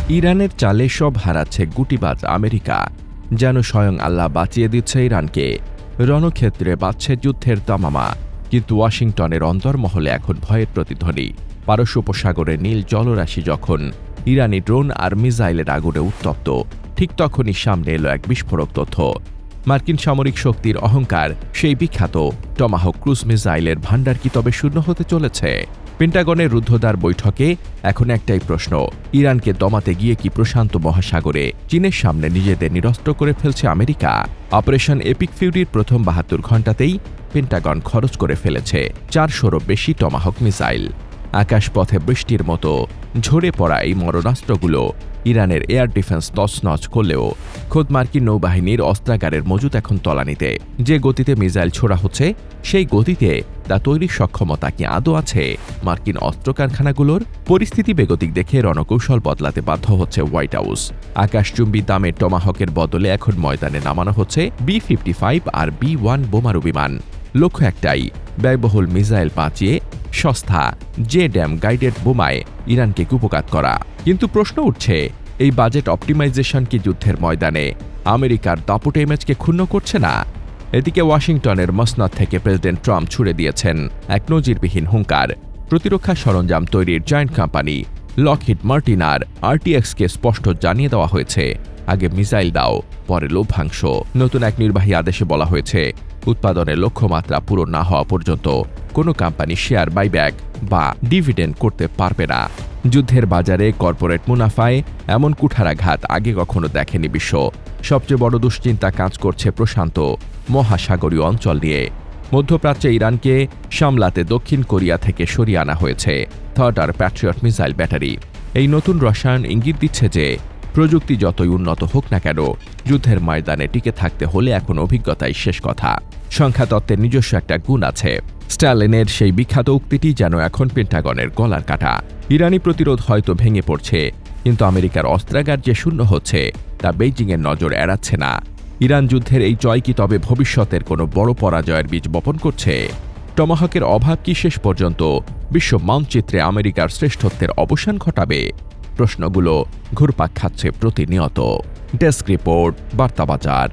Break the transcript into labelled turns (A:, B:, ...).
A: ইরানের চালে সব হারাচ্ছে গুটিবাজ আমেরিকা, যেন স্বয়ং আল্লাহ বাঁচিয়ে দিচ্ছে ইরানকে। রণক্ষেত্রে বাজছে যুদ্ধের দামামা, কিন্তু ওয়াশিংটনের অন্তর্মহলে এখন ভয়ের প্রতিধ্বনি। পারস্য উপসাগরের নীল জলরাশি যখন ইরানি ড্রোন আর মিসাইলের আগুনে উত্তপ্ত, ঠিক তখনই সামনে এলো এক বিস্ফোরক তথ্য। মার্কিন সামরিক শক্তির অহংকার, সেই বিখ্যাত টমাহক ক্রুজ মিসাইলের ভান্ডার কি তবে শূন্য হতে চলেছে? পেন্টাগনের রুদ্ধদ্বার বৈঠকে এখন একটাই প্রশ্ন, ইরানকে দমাতে গিয়ে কি প্রশান্ত মহাসাগরে চীনের সামনে নিজেদের নিরস্ত্র করে ফেলছে আমেরিকা? অপারেশন এপিক ফিউরির প্রথম ৭২ ঘণ্টাতেই পেন্টাগন খরচ করে ফেলেছে ৪০০রও বেশি টমাহক মিসাইল। আকাশপথে বৃষ্টির মতো ঝরে পড়া এই মরণাস্ত্রগুলো ইরানের এয়ার ডিফেন্স তছনছ করলেও খোদ মার্কিন নৌবাহিনীর অস্ত্রাগারের মজুত এখন তলানিতে। যে গতিতে মিসাইল ছোড়া হচ্ছে, সেই গতিতে তা তৈরির সক্ষমতা কি আদৌ আছে মার্কিন অস্ত্র কারখানাগুলোর? পরিস্থিতি বেগতিক দেখে রণকৌশল বদলাতে বাধ্য হচ্ছে হোয়াইট হাউস। আকাশচুম্বী দামের টমাহকের বদলে এখন ময়দানে নামানো হচ্ছে B-55 আর B-1 বোমারু বিমান। লক্ষ্য একটাই, ব্যয়বহুল মিসাইল বাঁচিয়ে সস্তা জে-ড্যাম গাইডেড বোমায় ইরানকে কুপকাত করা। কিন্তু প্রশ্ন উঠছে, এই বাজেট অপটিমাইজেশন কি যুদ্ধের ময়দানে আমেরিকার দাপুটে ইমেজকে ক্ষুণ্ণ করছে না? এদিকে ওয়াশিংটনের মসনদ থেকে প্রেসিডেন্ট ট্রাম্প ছুড়ে দিয়েছেন এক নজিরবিহীন হুঙ্কার। প্রতিরক্ষা সরঞ্জাম তৈরির জয়েন্ট কোম্পানি লকহিড মার্টিন আর RTXকে স্পষ্ট জানিয়ে দেওয়া হয়েছে, আগে মিসাইল দাও, পরে লভ্যাংশ। নতুন এক নির্বাহী আদেশে বলা হয়েছে, উৎপাদনের লক্ষ্যমাত্রা পূরণ না হওয়া পর্যন্ত কোনো কোম্পানি শেয়ার বাইব্যাক বা ডিভিডেন্ড করতে পারবে না। যুদ্ধের বাজারে কর্পোরেট মুনাফায় এমন কুঠারাঘাত আগে কখনো দেখেনি বিশ্ব। সবচেয়ে বড় দুশ্চিন্তা কাজ করছে প্রশান্ত মহাসাগরীয় অঞ্চল নিয়ে। মধ্যপ্রাচ্যে ইরানকে সামলাতে দক্ষিণ কোরিয়া থেকে সরিয়ে আনা হয়েছে থার্ড প্যাট্রিয়ট মিসাইল ব্যাটারি। এই নতুন রসায়ন ইঙ্গিত দিচ্ছে যে প্রযুক্তি যতই উন্নত হোক না কেন, যুদ্ধের ময়দানে টিকে থাকতে হলে এখন অভিজ্ঞতাই শেষ কথা। সংখ্যাতত্ত্বের নিজস্ব একটা গুণ আছে। স্ট্যালিনের সেই বিখ্যাত উক্তিটি যেন এখন পেন্টাগনের গলার কাটা। ইরানি প্রতিরোধ হয়তো ভেঙে পড়ছে, কিন্তু আমেরিকার অস্ত্রাগার যে শূন্য হচ্ছে তা বেইজিংয়ের নজর এড়াচ্ছে না। ইরান যুদ্ধের এই জয় কি তবে ভবিষ্যতের কোনো বড় পরাজয়ের বীজ বপন করছে? টমাহকের অভাব কি শেষ পর্যন্ত বিশ্ব মানচিত্রে আমেরিকার শ্রেষ্ঠত্বের অবসান ঘটাবে? প্রশ্নগুলো ঘুরপাক খাচ্ছে প্রতিনিয়ত। Desk report, বার্তাবাজার।